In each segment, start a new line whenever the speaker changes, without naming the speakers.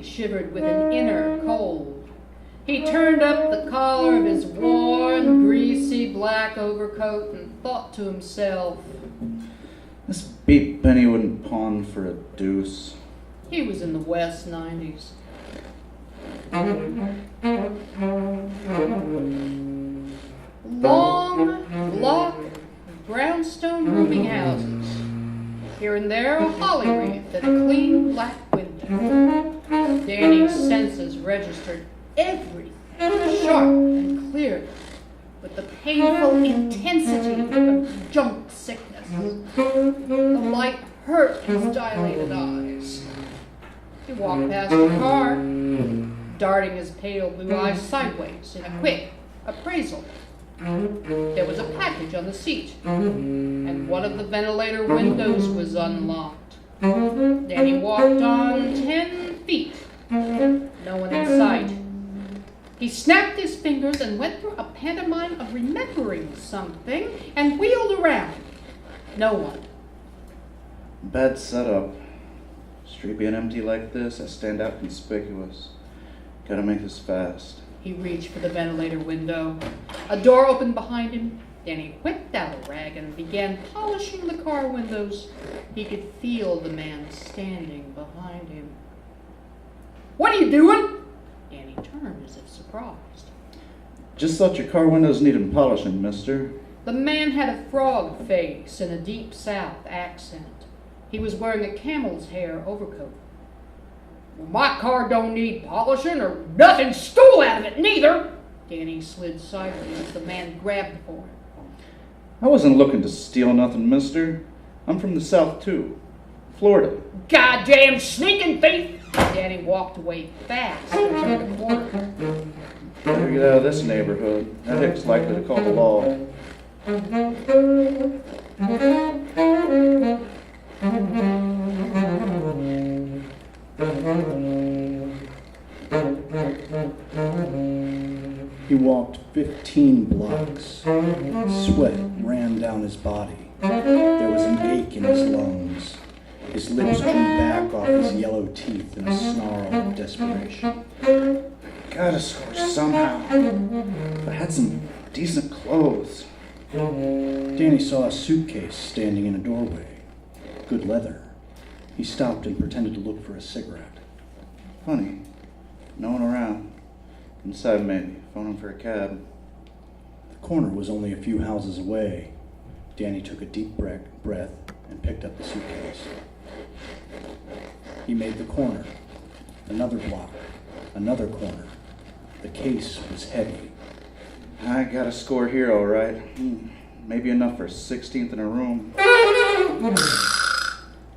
Shivered with an inner cold. He turned up the collar of his worn, greasy black overcoat and thought to himself,
"This beat Benny wouldn't pawn for a deuce."
He was in the West 90s. Long, block, brownstone rooming houses. Here and there a holly wreath and a clean black window. Danny's senses registered everything sharp and clear with the painful intensity of junk sickness. The light hurt his dilated eyes. He walked past the car, darting his pale blue eyes sideways in a quick appraisal. There was a package on the seat, and one of the ventilator windows was unlocked. Danny walked on 10 feet. No one in sight. He snapped his fingers and went through a pantomime of remembering something and wheeled around. No one.
Bad setup. Street being empty like this, I stand out conspicuous. Gotta make this fast.
He reached for the ventilator window. A door opened behind him. Danny whipped out a rag and began polishing the car windows. He could feel the man standing behind him. "What are you doing?" Danny turned as if surprised.
Just thought your car windows needed polishing, mister.
The man had a frog face and a deep South accent. He was wearing a camel's hair overcoat. "Well, my car don't need polishing or nothing stole out of it, neither." Danny slid sideways as the man grabbed for him.
I wasn't looking to steal nothing, mister. I'm from the South, too. Florida.
"Goddamn sneaking thief!" Danny walked away fast and turned a corner.
Better get out of this neighborhood. That hick's likely to call the law.
He walked 15 blocks. Sweat ran down his body. There was an ache in his lungs. His lips drew back off his yellow teeth in a snarl of desperation.
Gotta score somehow. If I had some decent clothes.
Danny saw a suitcase standing in a doorway. Good leather. He stopped and pretended to look for a cigarette.
Funny. No one around. Inside maybe. Phoning for a cab.
The corner was only a few houses away. Danny took a deep breath and picked up the suitcase. He made the corner. Another block. Another corner. The case was heavy.
I got a score here, all right. Maybe enough for 16th in a room.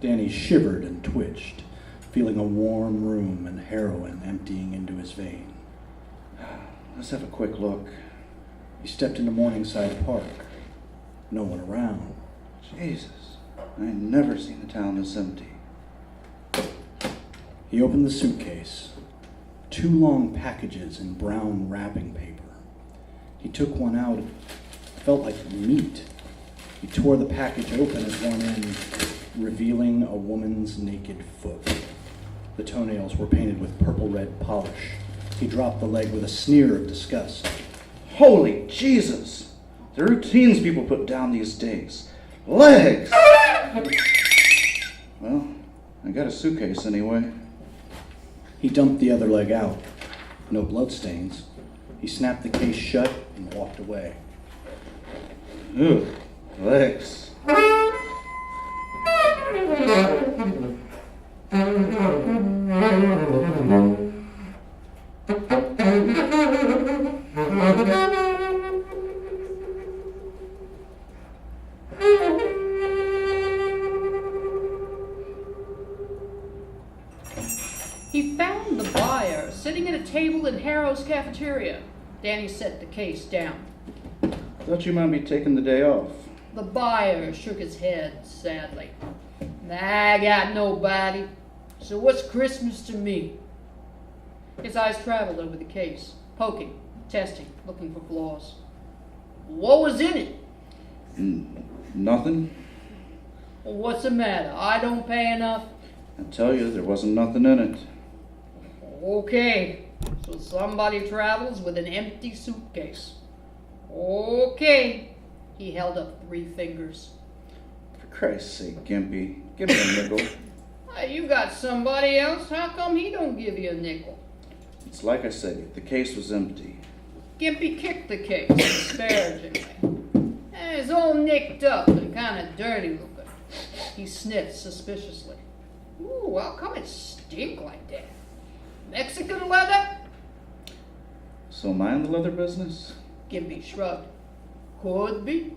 Danny shivered and twitched, feeling a warm room and heroin emptying into his vein.
Let's have a quick look.
He stepped into Morningside Park. No one around.
Jesus, I ain't never seen the town this empty.
He opened the suitcase. 2 long packages in brown wrapping paper. He took one out. It felt like meat. He tore the package open at one end, revealing a woman's naked foot. The toenails were painted with purple-red polish. He dropped the leg with a sneer of disgust.
Holy Jesus! The routines people put down these days. Legs! Well, I got a suitcase anyway.
He dumped the other leg out. No bloodstains. He snapped the case shut and walked away.
Ugh, legs.
He found the buyer sitting at a table in Harrow's cafeteria. Danny set the case down.
Thought you might be taking the day off.
The buyer shook his head sadly. I got nobody, so what's Christmas to me? His eyes traveled over the case, poking, testing, looking for flaws. What was in it?
Nothing.
Well, what's the matter? I don't pay enough?
I tell you, there wasn't nothing in it.
Okay, so somebody travels with an empty suitcase. Okay. He held up 3 fingers.
For Christ's sake, Gimpy, give me a nickel.
Hey, you got somebody else. How come he don't give you a nickel?
It's like I say, the case was empty.
Gimpy kicked the case disparagingly. It's all nicked up and kind of dirty looking. He sniffed suspiciously. Ooh, how come it stink like that? Mexican leather?
So am I in the leather business?
Gimpy shrugged. Could be.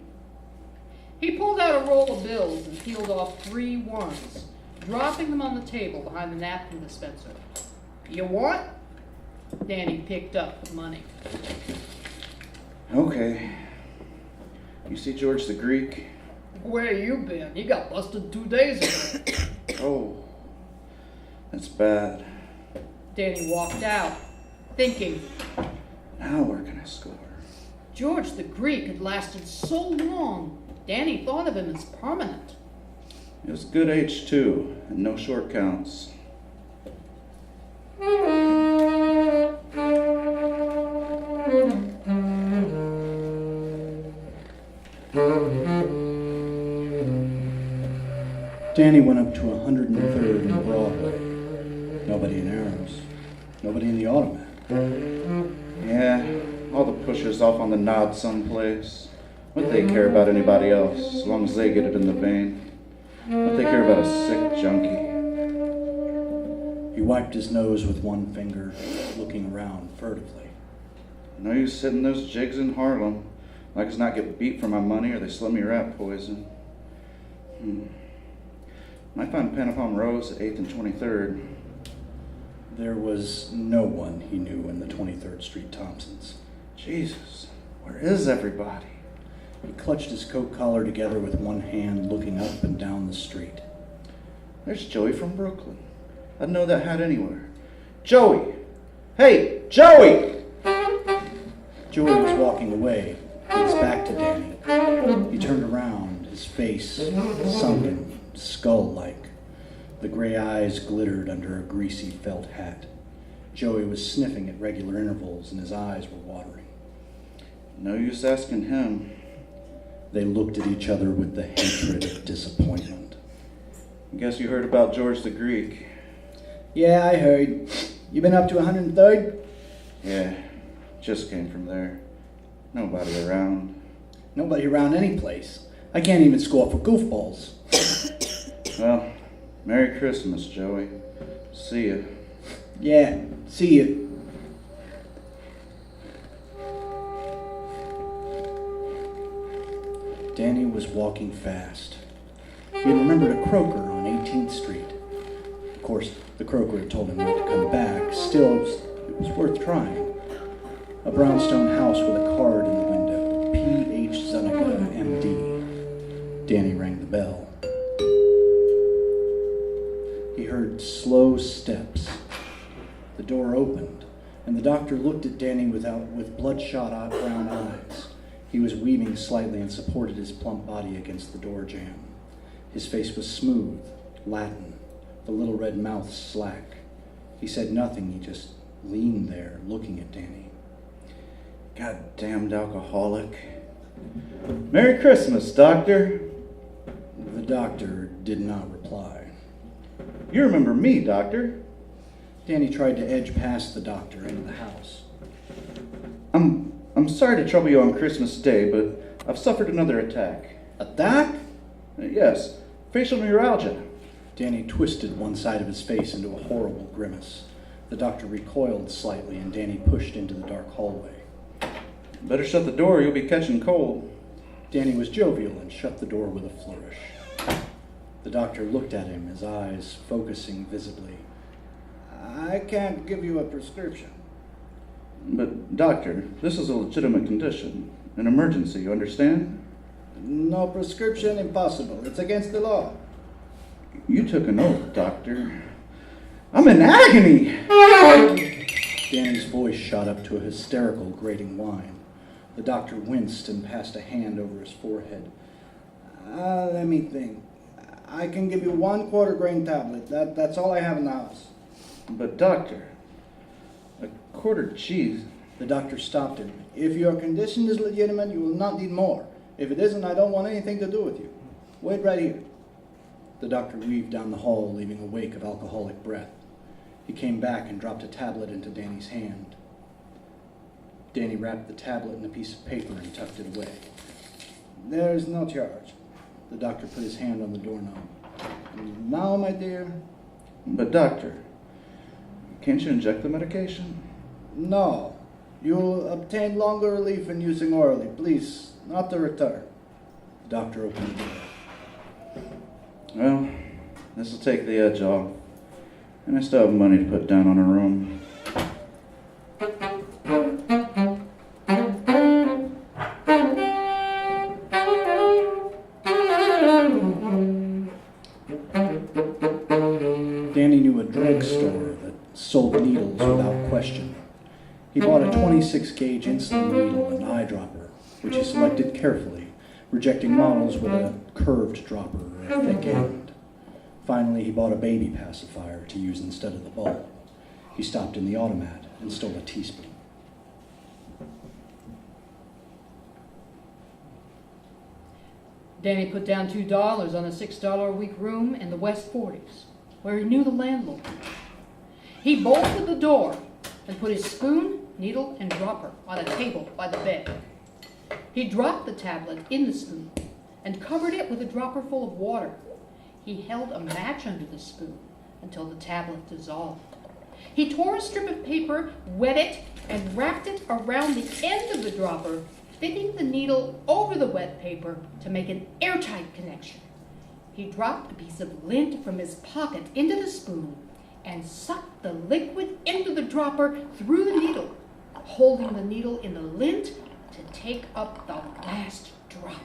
He pulled out a roll of bills and peeled off 3 ones, dropping them on the table behind the napkin dispenser. You want? Danny picked up the money.
Okay. You see George the Greek?
Where you been? He got busted 2 days ago.
Oh, that's bad.
Danny walked out, thinking,
Now where can I score?
George the Greek had lasted so long, Danny thought of him as permanent.
It was a good age, too, and no short counts.
Danny went up to 103rd and Broadway. Nobody in Arrows. Nobody in the automat.
Yeah, all the pushers off on the nod someplace. What they care about anybody else, as long as they get it in the vein. What they care about a sick junkie.
He wiped his nose with one finger, looking around furtively.
No use hitting those jigs in Harlem. Like as not get beat for my money or they slip me rat poison. Might find Pen upon Rose at 8th and 23rd.
There was no one he knew in the 23rd Street Thompsons.
Jesus, where is everybody?
He clutched his coat collar together with one hand, looking up and down the street.
There's Joey from Brooklyn. I'd know that hat anywhere. Joey! Hey, Joey!
Joey was walking away, his back to Danny. He turned around, his face sunken, skull-like. The gray eyes glittered under a greasy felt hat. Joey was sniffing at regular intervals, and his eyes were watering.
No use asking him.
They looked at each other with the hatred of disappointment.
Guess you heard about George the Greek.
Yeah, I heard. You been up to 103rd?
Yeah, just came from there. Nobody around.
Nobody around any place. I can't even score for goofballs.
Well, Merry Christmas, Joey. See ya.
Yeah, see you. Danny was walking fast. He had remembered a croaker on 18th Street. Of course, the croaker had told him not to come back. Still, it was worth trying. A brownstone house with a card in the window. P.H. Zuniga, M.D. Danny rang the bell. He heard slow steps. The door opened, and the doctor looked at Danny with bloodshot brown eyes. He was weaving slightly and supported his plump body against the door jamb. His face was smooth, Latin, the little red mouth slack. He said nothing, he just leaned there, looking at Danny.
Goddamned alcoholic. Merry Christmas, Doctor.
The doctor did not reply.
You remember me, Doctor.
Danny tried to edge past the doctor into the house.
I'm sorry to trouble you on Christmas Day, but I've suffered another attack.
Attack?
Yes, facial neuralgia.
Danny twisted one side of his face into a horrible grimace. The doctor recoiled slightly, and Danny pushed into the dark hallway.
Better shut the door, you'll be catching cold.
Danny was jovial and shut the door with a flourish. The doctor looked at him, his eyes focusing visibly. I can't give you a prescription.
But, Doctor, this is a legitimate condition. An emergency, you understand?
No prescription, impossible. It's against the law.
You took an oath, Doctor. I'm in agony!
Danny's voice shot up to a hysterical, grating whine. The doctor winced and passed a hand over his forehead. Let me think. I can give you 1 quarter-grain tablet. That's all I have in the house.
But, Doctor, a quarter cheese.
The doctor stopped him. If your condition is legitimate, you will not need more. If it isn't, I don't want anything to do with you. Wait right here. The doctor weaved down the hall, leaving a wake of alcoholic breath. He came back and dropped a tablet into Danny's hand. Danny wrapped the tablet in a piece of paper and tucked it away. There's no charge. The doctor put his hand on the doorknob. Now, my dear.
But, Doctor, can't you inject the medication?
No. You'll obtain longer relief in using orally. Please, not to return. The doctor opened the door.
Well, this will take the edge off. And I still have money to put down on a room.
Danny knew a drugstore that sold needles without question. He bought a 26-gauge insulin needle and eyedropper, which he selected carefully, rejecting models with a curved dropper or a thick end. Finally, he bought a baby pacifier to use instead of the bulb. He stopped in the automat and stole a teaspoon.
Danny put down $2 on a $6 a week room in the West 40s, where he knew the landlord. He bolted the door and put his spoon, needle, and dropper on a table by the bed. He dropped the tablet in the spoon and covered it with a dropper full of water. He held a match under the spoon until the tablet dissolved. He tore a strip of paper, wet it, and wrapped it around the end of the dropper, fitting the needle over the wet paper to make an airtight connection. He dropped a piece of lint from his pocket into the spoon and sucked the liquid into the dropper through the needle, holding the needle in the lint to take up the last drop.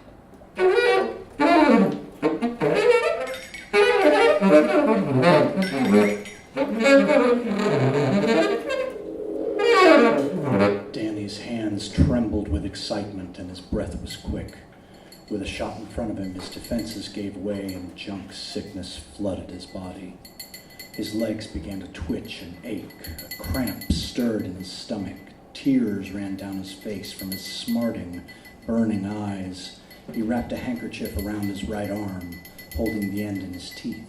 Danny's hands trembled with excitement and his breath was quick. With a shot in front of him, his defenses gave way and junk sickness flooded his body. His legs began to twitch and ache. A cramp stirred in his stomach. Tears ran down his face from his smarting, burning eyes. He wrapped a handkerchief around his right arm, holding the end in his teeth.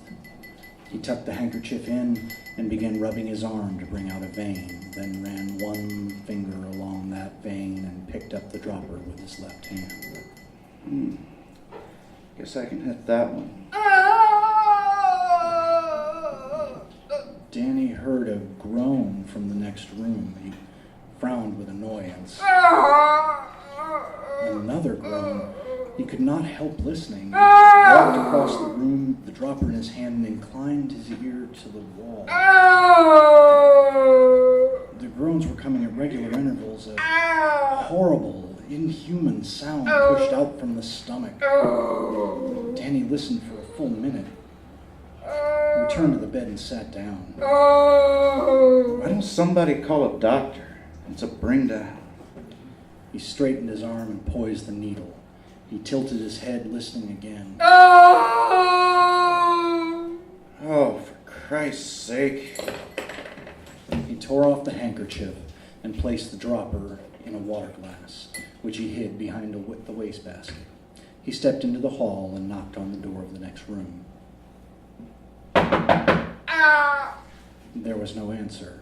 He tucked the handkerchief in and began rubbing his arm to bring out a vein, then ran one finger along that vein and picked up the dropper with his left hand.
Guess I can hit that one.
Danny heard a groan from the next room. He frowned with annoyance. Another groan. He could not help listening. He walked across the room, the dropper in his hand, and inclined his ear to the wall. The groans were coming at regular intervals, a horrible, inhuman sound pushed out from the stomach. Danny listened for a full minute. He returned to the bed and sat down.
Why don't somebody call a doctor? It's a bring down.
He straightened his arm and poised the needle. He tilted his head, listening again.
Oh, for Christ's sake.
He tore off the handkerchief and placed the dropper in a water glass, which he hid behind the wastebasket. He stepped into the hall and knocked on the door of the next room. There was no answer.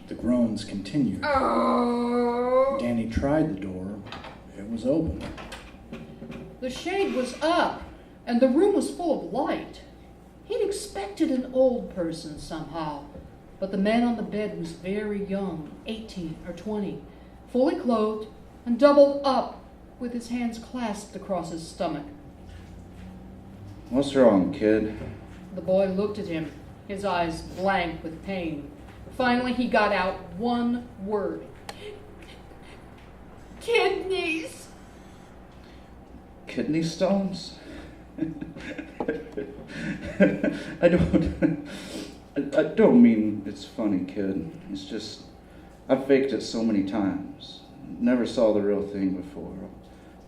The groans continued.
Oh.
Danny tried the door. It was open.
The shade was up, and the room was full of light. He'd expected an old person somehow, but the man on the bed was very young, 18 or 20, fully clothed and doubled up with his hands clasped across his stomach.
What's wrong, kid?
The boy looked at him, his eyes blank with pain. Finally, he got out one word. Kidneys.
Kidney stones? I don't mean it's funny, kid. It's just, I've faked it so many times. Never saw the real thing before.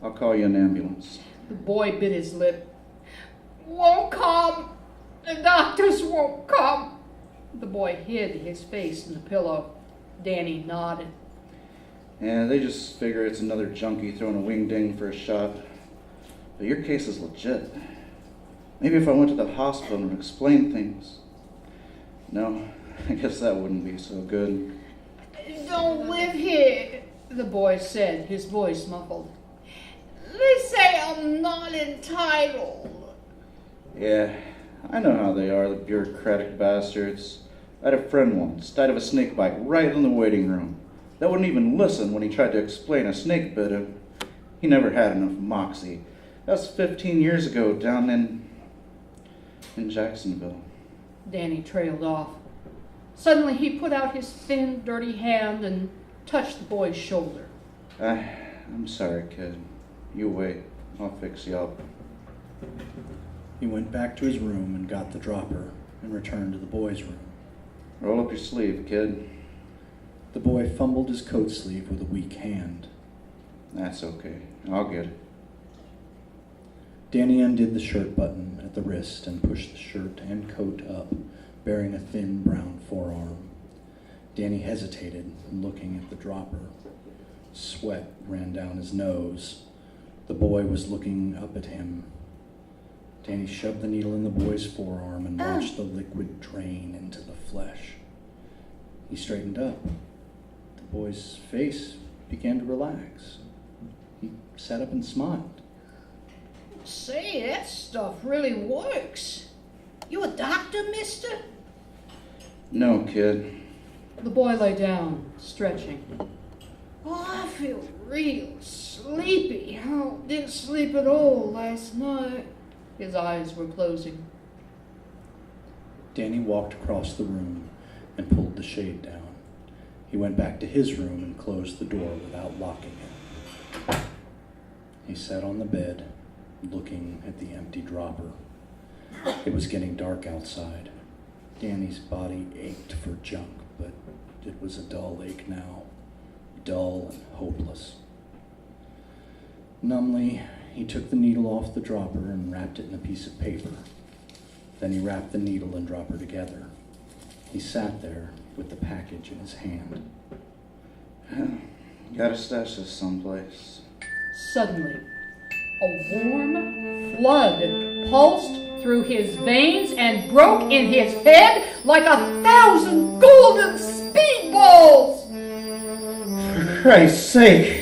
I'll call you an ambulance.
The boy bit his lip. Won't come. The doctors won't come. The boy hid his face in the pillow. Danny nodded.
Yeah, they just figure it's another junkie throwing a wing-ding for a shot. But your case is legit. Maybe if I went to the hospital and explained things. No, I guess that wouldn't be so good.
Don't live here, the boy said, his voice muffled. They say I'm not entitled.
Yeah, I know how they are, the bureaucratic bastards. I had a friend once, died of a snake bite right in the waiting room. That wouldn't even listen when he tried to explain a snake bit him. He never had enough moxie. That was 15 years ago down in Jacksonville.
Danny trailed off. Suddenly he put out his thin, dirty hand and touched the boy's shoulder.
I'm sorry, kid. You wait. I'll fix you up.
He went back to his room and got the dropper and returned to the boy's room.
Roll up your sleeve, kid.
The boy fumbled his coat sleeve with a weak hand.
That's okay. I'll get it.
Danny undid the shirt button at the wrist and pushed the shirt and coat up, bearing a thin brown forearm. Danny hesitated, looking at the dropper. Sweat ran down his nose. The boy was looking up at him. Danny shoved the needle in the boy's forearm and watched the liquid drain into the flesh. He straightened up. The boy's face began to relax. He sat up and smiled.
Say, that stuff really works. You a doctor, mister?
No, kid.
The boy lay down, stretching. Oh, I feel real sleepy. Oh, didn't sleep at all last night. His eyes were closing.
Danny walked across the room and pulled the shade down. He went back to his room and closed the door without locking it. He sat on the bed, looking at the empty dropper. It was getting dark outside. Danny's body ached for junk, but it was a dull ache now, dull and hopeless. Numbly, he took the needle off the dropper and wrapped it in a piece of paper. Then he wrapped the needle and dropper together. He sat there with the package in his hand.
Gotta stash this someplace.
Suddenly, a warm flood pulsed through his veins and broke in his head like 1,000 golden speedballs.
For Christ's sake!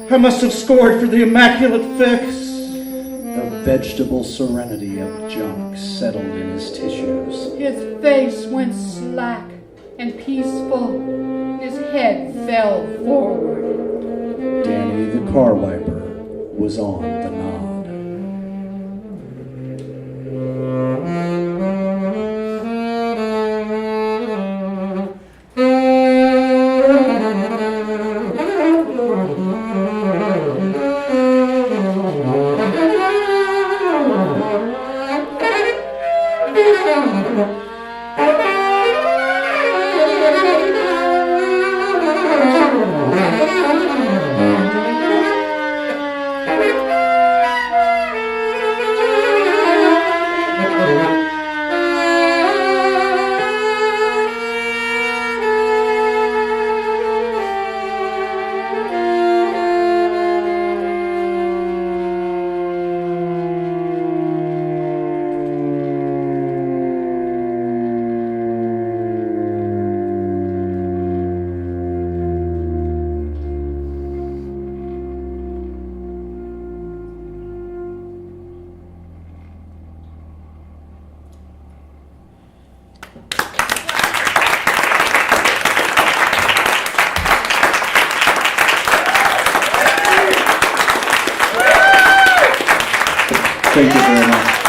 I must have scored for the immaculate fix.
The vegetable serenity of junk settled in his tissues.
His face went slack and peaceful. His head fell forward.
Danny the car wiper was on the nod. Thank you very much.